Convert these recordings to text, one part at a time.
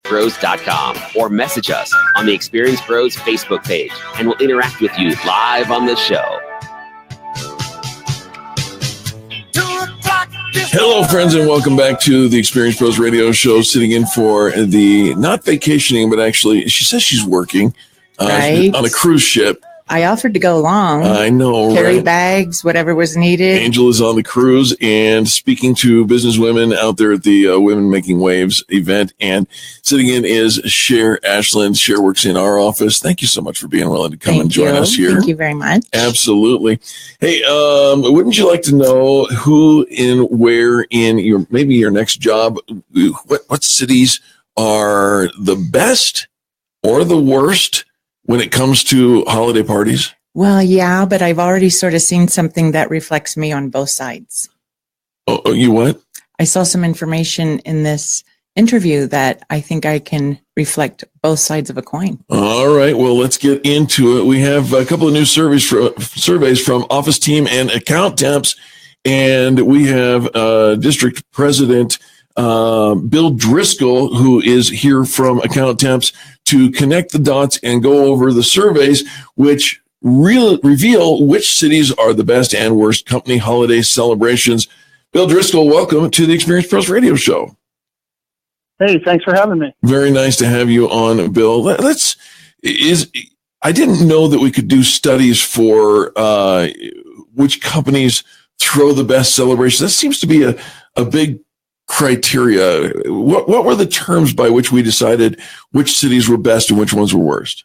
experiencebros.com or message us on the Experience Bros Facebook page, and we'll interact with you live on the show. Hello, friends, and welcome back to the Experience Bros radio show. Sitting in for the, not vacationing, but actually, she says she's working right. on a cruise ship. I offered to go along. I know, carry right? bags, whatever was needed. Angel is on the cruise and speaking to business women out there at the Women Making Waves event. And sitting in is Cher Ashland. Cher works in our office. Thank you so much for being willing to come and join us here. Thank you very much. Absolutely. Hey, wouldn't you like to know who and where in your next job, what cities are the best or the worst when it comes to holiday parties? Well, yeah, but I've already sort of seen something that reflects me on both sides. Oh, you what? I saw some information in this interview that I think I can reflect both sides of a coin. All right. Well, let's get into it. We have a couple of new surveys from Office Team and Account Temps, and we have District President Bill Driscoll, who is here from Account Temps, to connect the dots and go over the surveys, which reveal which cities are the best and worst company holiday celebrations. Bill Driscoll, welcome to the Experience Pros radio show. Hey, thanks for having me. Very nice to have you on, Bill. I didn't know that we could do studies for which companies throw the best celebrations. That seems to be a big criteria. What were the terms by which we decided which cities were best and which ones were worst?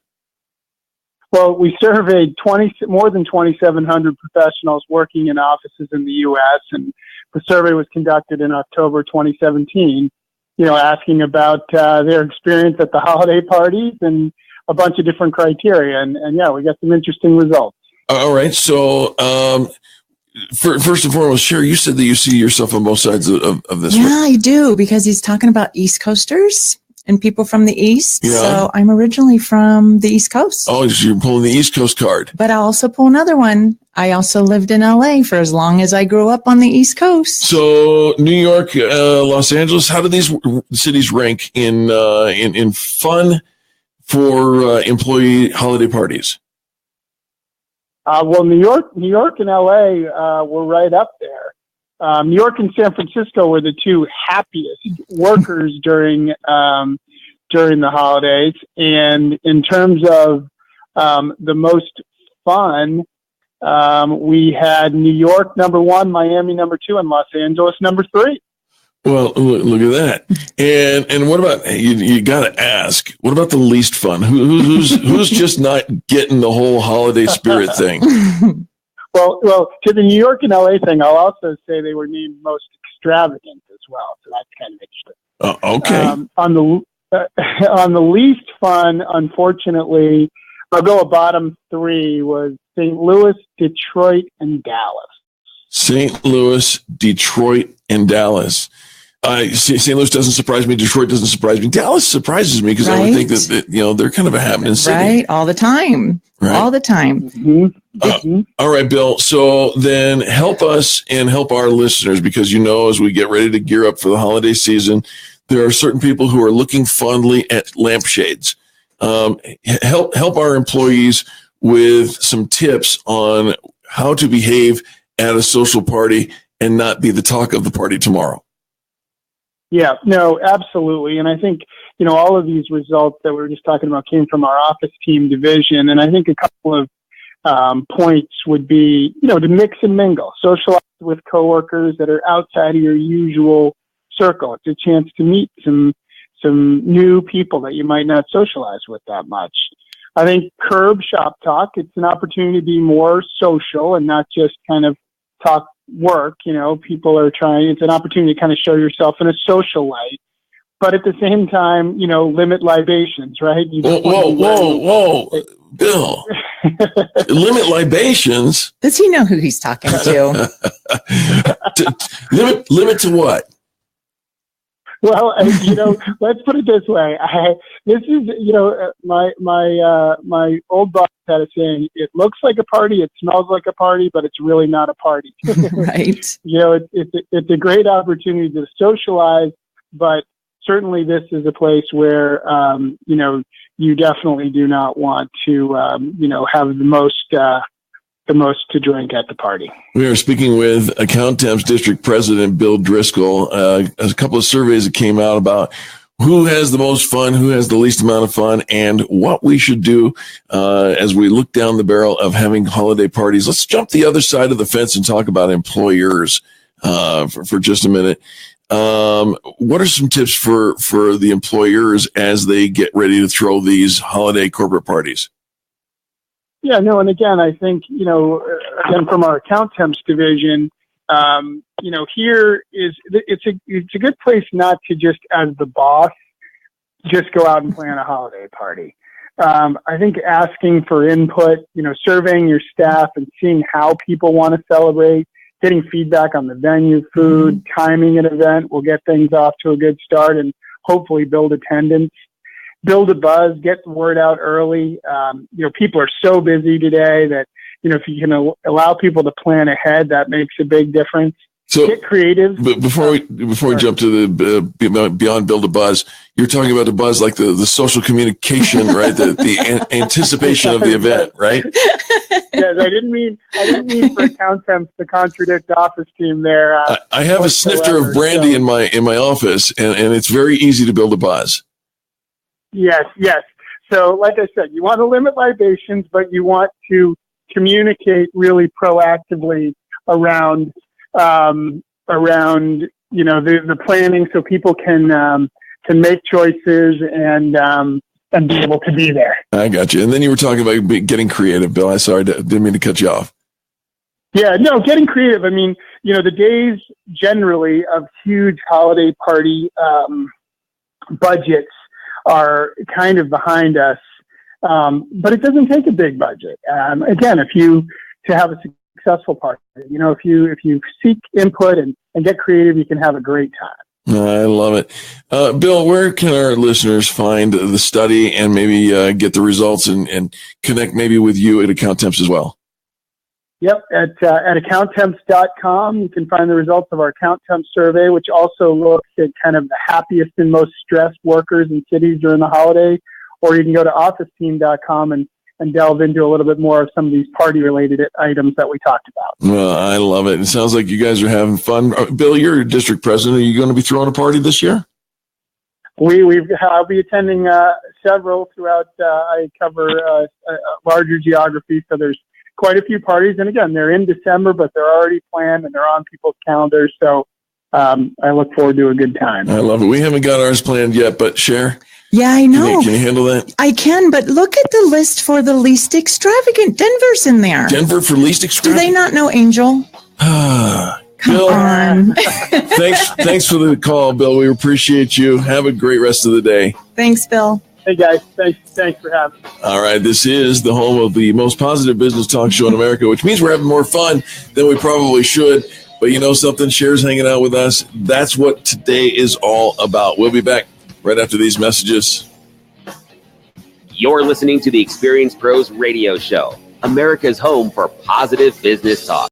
Well, we surveyed more than 2,700 professionals working in offices in the U.S., and the survey was conducted in October 2017, asking about their experience at the holiday parties and a bunch of different criteria. And yeah, we got some interesting results. All right. So, first and foremost, Cher, you said that you see yourself on both sides of this. Yeah, I do, because he's talking about East Coasters and people from the East. Yeah. So I'm originally from the East Coast. Oh, so you're pulling the East Coast card. But I'll also pull another one. I also lived in LA for as long as I grew up on the East Coast. So New York, Los Angeles, how do these cities rank in fun for employee holiday parties? Well, New York and LA were right up there. New York and San Francisco were the two happiest workers during the holidays. And in terms of the most fun, we had New York number 1, Miami number 2, and Los Angeles number 3. Well, look at that. And what about, you got to ask, what about the least fun? Who's just not getting the whole holiday spirit thing? Well, to the New York and LA thing, I'll also say they were named most extravagant as well. So that's kind of interesting. Okay. On the least fun, unfortunately, I'll go a bottom 3 was St. Louis, Detroit, and Dallas. St. Louis, Detroit, and Dallas. St. Louis doesn't surprise me. Detroit doesn't surprise me. Dallas surprises me because I would think that they're kind of a happening city. Right, all the time. Right? All the time. Mm-hmm. All right, Bill. So then help us and help our listeners, because as we get ready to gear up for the holiday season, there are certain people who are looking fondly at lampshades. Help our employees with some tips on how to behave at a social party and not be the talk of the party tomorrow. Yeah, no, absolutely. And I think, all of these results that we were just talking about came from our office team division. And I think a couple of points would be, to mix and mingle, socialize with coworkers that are outside of your usual circle. It's a chance to meet some new people that you might not socialize with that much. I think curb shop talk, it's an opportunity to be more social and not just kind of talk work. People are trying, it's an opportunity to kind of show yourself in a social light, but at the same time, limit libations, right? Whoa, Bill, limit libations. Does he know who he's talking to? Limit to what? Well, let's put it this way. My old boss had a saying, it looks like a party, it smells like a party, but it's really not a party. Right. It's a great opportunity to socialize, but certainly this is a place where, you definitely do not want to, have the most to drink at the party. We are speaking with Accountemps District President Bill Driscoll. A couple of surveys that came out about who has the most fun, who has the least amount of fun, and what we should do as we look down the barrel of having holiday parties. Let's jump the other side of the fence and talk about employers for just a minute. What are some tips for the employers as they get ready to throw these holiday corporate parties? Yeah, no, and again, I think, again, from our Accountemps division, here it's a good place not to just, as the boss, just go out and plan a holiday party. I think asking for input, surveying your staff and seeing how people want to celebrate, getting feedback on the venue, food, timing an event will get things off to a good start and hopefully build attendance. Build a buzz, get the word out early. People are so busy today that, if you can allow people to plan ahead, that makes a big difference. So get creative. But before we jump to the beyond build a buzz, you're talking about the buzz like the social communication, right? The anticipation of the event, right? Yes, I didn't mean for Accountemps to contradict office team there. I have a snifter of brandy in my office, and it's very easy to build a buzz. Yes. So, like I said, you want to limit libations, but you want to communicate really proactively around the planning, so people can make choices and be able to be there. I got you. And then you were talking about getting creative, Bill. Didn't mean to cut you off. Yeah, no, getting creative. I mean, the days generally of huge holiday party budgets are kind of behind us, but it doesn't take a big budget. Again, to have a successful party, if you seek input and get creative, you can have a great time. I love it. Bill, where can our listeners find the study and maybe get the results and connect maybe with you at Accountemps as well? Yep, at accountemps.com, you can find the results of our Accountemps survey, which also looks at kind of the happiest and most stressed workers in cities during the holiday. Or you can go to officeteam.com and delve into a little bit more of some of these party-related items that we talked about. Well, I love it. It sounds like you guys are having fun. Bill, you're district president. Are you going to be throwing a party this year? I'll be attending several throughout. I cover a larger geography, so there's quite a few parties, and again, they're in December, but they're already planned and they're on people's calendars. So I look forward to a good time. I love it. We haven't got ours planned yet, but Cher? Yeah, I know. Can you handle that? I can, but look at the list for the least extravagant. Denver's in there. Denver for least extravagant? Do they not know Angel? Come Bill, on. thanks for the call, Bill. We appreciate you. Have a great rest of the day. Thanks, Bill. Hey, guys. Thanks for having me. All right. This is the home of the most positive business talk show in America, which means we're having more fun than we probably should. But you know something? Cher's hanging out with us. That's what today is all about. We'll be back right after these messages. You're listening to the Experience Pros Radio Show, America's home for positive business talk.